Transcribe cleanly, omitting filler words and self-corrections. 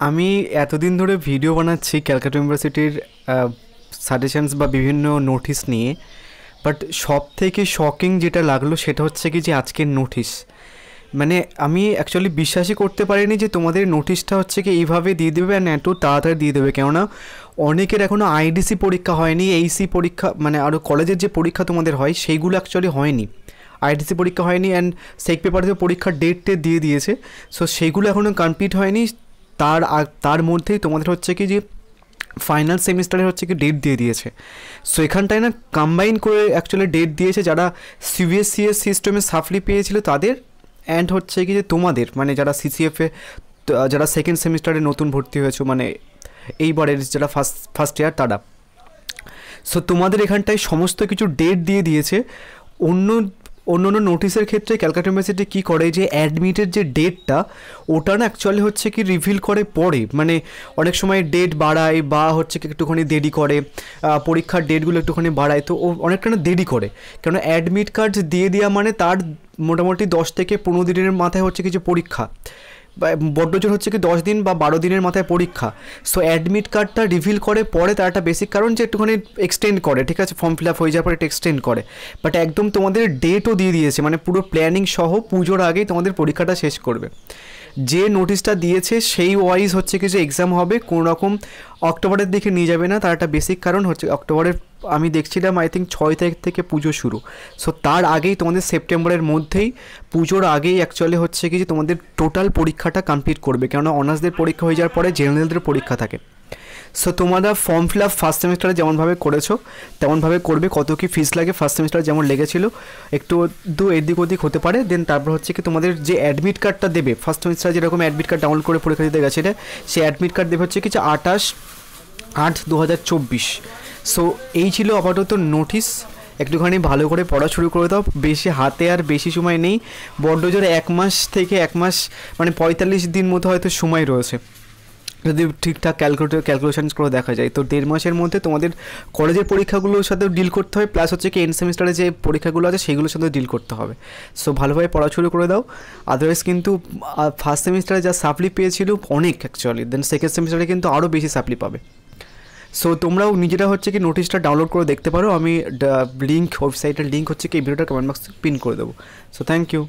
আমি এতদিন ধরে ভিডিও বানাচ্ছি ক্যালকাটা ইউনিভার্সিটির সাজেশনস বা বিভিন্ন নোটিশ নিয়ে, বাট সব থেকে শকিং যেটা লাগলো সেটা হচ্ছে কি যে আজকের নোটিশ, মানে আমি অ্যাকচুয়ালি বিশ্বাসই করতে পারিনি যে তোমাদের নোটিশটা হচ্ছে কি এইভাবে দিয়ে দেবে অ্যান্ড এত তাড়াতাড়ি দিয়ে দেবে। কেননা অনেকের এখনও আইডিসি পরীক্ষা হয়নি, এইসি পরীক্ষা মানে আরও কলেজের যে পরীক্ষা তোমাদের হয় সেইগুলো অ্যাকচুয়ালি হয়নি, আইডিসি পরীক্ষা হয়নি অ্যান্ড সেক পেপারে পরীক্ষার ডেট দিয়ে দিয়েছে। সো সেইগুলো এখনও কমপ্লিট হয়নি, তার মধ্যেই তোমাদের হচ্ছে কি যে ফাইনাল সেমিস্টারে হচ্ছে কি ডেট দিয়ে দিয়েছে। সো এখানটায় না কম্বাইন করে অ্যাকচুয়ালি ডেট দিয়েছে যারা সিবিএসসিএস সিস্টেমে সাফলি পেয়েছিল তাদের, অ্যান্ড হচ্ছে কি যে তোমাদের মানে যারা সিসিএফে যারা সেকেন্ড সেমিস্টারে নতুন ভর্তি হয়েছো মানে এইবারের যারা ফার্স্ট ইয়ার তারা। সো তোমাদের এখানটায় সমস্ত কিছু ডেট দিয়ে দিয়েছে। অন্য অন্য নোটিশের ক্ষেত্রে ক্যালকাটা ইউনিভার্সিটি কী করে যে অ্যাডমিটের যে ডেটটা ওটা না অ্যাকচুয়ালি হচ্ছে কি রিভিল করে পরে, মানে অনেক সময় ডেট বাড়ায় বা হচ্ছে কি একটুখানি দেরি করে, পরীক্ষার ডেটগুলো একটুখানি বাড়ায়, তো ও অনেকটা না দেরি করে। কেন অ্যাডমিট কার্ড দিয়ে দেওয়া মানে তার মোটামুটি 10 থেকে 15 দিনের মাথায় হচ্ছে কিছু পরীক্ষা, বড্ড জোর হচ্ছে কি 10 দিন বা 12 দিনের মাথায় পরীক্ষা। সো অ্যাডমিট কার্ডটা রিভিল করে পরে, তার একটা বেসিক কারণ যে একটুখানি এক্সটেন্ড করে, ঠিক আছে, ফর্ম ফিল আপ হয়ে যাওয়ার পর এটা এক্সটেন্ড করে। বাট একদম তোমাদের ডেটও দিয়ে দিয়েছে, মানে পুরো প্ল্যানিং সহ পুজোর আগেই তোমাদের পরীক্ষাটা শেষ করবে। যে নোটিশটা দিয়েছে সেই ওয়াইজ হচ্ছে কি যে এক্সাম হবে, কোনো রকম অক্টোবরের দিকে নিয়ে যাবে না। তার একটা বেসিক কারণ হচ্ছে অক্টোবরের আমি দেখছিলাম আই থিঙ্ক 6 তারিখ থেকে পুজো শুরু। সো তার আগেই তোমাদের সেপ্টেম্বরের মধ্যেই, পুজোর আগেই অ্যাকচুয়ালি হচ্ছে কি যে তোমাদের টোটাল পরীক্ষাটা কমপ্লিট করবে, কেননা অনার্সদের পরীক্ষা হয়ে যাওয়ার পরে জেনারেলদের পরীক্ষা থাকে। সো তোমরা ফর্ম ফিল আপ ফার্স্ট সেমিস্টারে যেমনভাবে করেছো তেমনভাবে করবে। কত কী ফিস লাগে ফার্স্ট সেমিস্টারে যেমন লেগেছিলো, একটু এদিক ওদিক হতে পারে। দেন তারপর হচ্ছে কি তোমাদের যে অ্যাডমিট কার্ডটা দেবে ফার্স্ট সেমিস্টারে, যেরকম অ্যাডমিট কার্ড ডাউনলোড করে পরীক্ষা দিতে গেছিলে, সেই অ্যাডমিট কার্ড দেবে হচ্ছে কিছু 28/8/2024। সো এই ছিল আপাতত নোটিশ। একটুখানি ভালো করে পড়া শুরু করে দাও, বেশি হাতে আর বেশি সময় নেই, বড্ড জোরে 1 মাস থেকে 1 মাস মানে 45 দিন মতো হয়তো সময় রয়েছে যদি ঠিকঠাক ক্যালকুলেশন করে দেখা যায়। তো 1.5 মাসের মধ্যে তোমাদের কলেজের পরীক্ষাগুলোর সাথেও ডিল করতে হয়, প্লাস হচ্ছে কি এন্ড সেমিস্টারে যে পরীক্ষাগুলো আছে সেগুলোর সাথেও ডিল করতে হবে। সো ভালোভাবে পড়া শুরু করে দাও, আদারওয়াইজ কিন্তু ফার্স্ট সেমিস্টারে যা সাপ্লি পেয়েছিল অনেক অ্যাকচুয়ালি, দেন সেকেন্ড সেমিস্টারে কিন্তু আরও বেশি সাপ্লি পাবে। সো তোমরাও নিজেরা হচ্ছে কি নোটিশটা ডাউনলোড করে দেখতে পারো, আমি লিঙ্ক ওয়েবসাইটের লিঙ্ক হচ্ছে কি এই ভিডিওটা কমেন্ট বক্সে পিন করে দেবো। So thank you.